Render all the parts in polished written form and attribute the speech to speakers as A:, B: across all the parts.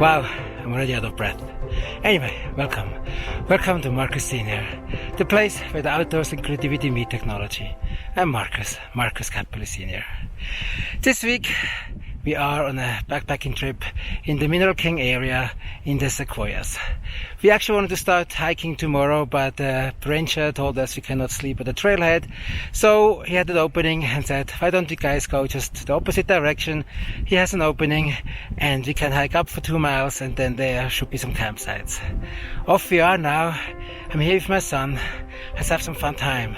A: Wow, I'm already out of breath. Anyway, welcome. Welcome to Marcus Senior, the place where the outdoors and creativity meet technology. I'm Marcus Capelli Senior. This week we are on a backpacking trip in the Mineral King area in the Sequoias. We actually wanted to start hiking tomorrow, but the ranger told us we cannot sleep at the trailhead. So he had an opening and said, why don't you guys go just the opposite direction? He has an opening and we can hike up for 2 miles and then there should be some campsites. Off we are now. I'm here with my son. Let's have some fun time.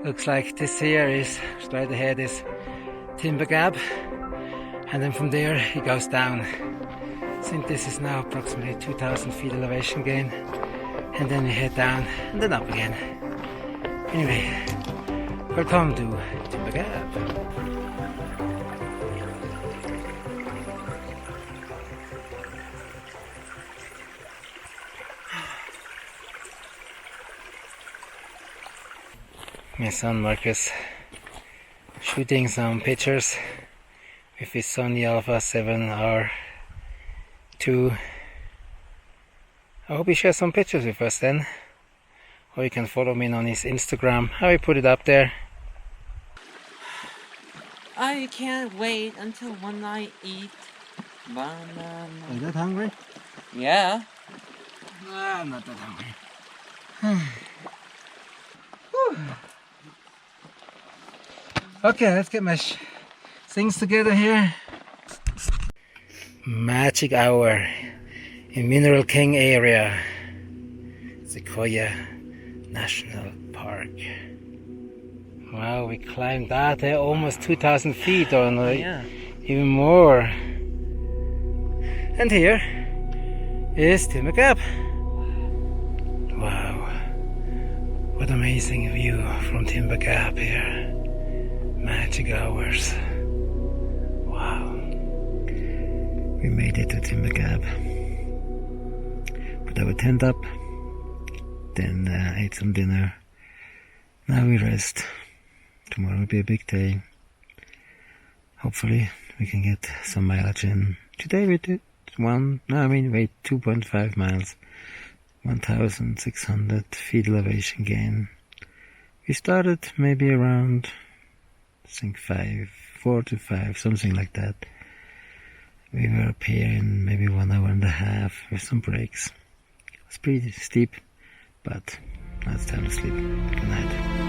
A: Looks like this here is, straight ahead is Timber Gap, and then from there it goes down. I think this is now approximately 2,000 feet elevation gain, and then we head down and then up again. Anyway, welcome to Timber Gap. My son Marcus shooting some pictures with his Sony Alpha 7R2. I hope he shares some pictures with us then, or you can follow me on his Instagram. I will put it up there.
B: I can't wait until when I eat banana.
A: Are you that hungry?
B: Yeah.
A: No, I'm not that hungry. Okay, let's get my things together here. Magic hour in Mineral King area, Sequoia National Park. Wow, we climbed that almost 2,000 feet or no,
B: Yeah.
A: even more. And here is Timber Gap. Wow, what amazing view from Timber Gap here. Magic hours. Wow. We made it to Timber Gap. Put our tent up. Then ate some dinner. Now we rest. Tomorrow will be a big day. Hopefully we can get some mileage in. Today we did 2.5 miles. 1,600 feet elevation gain. We started maybe around, I think 4 to 5, something like that. We were up here in maybe 1 hour and a half with some breaks. It was pretty steep, but now it's time to sleep. Good night.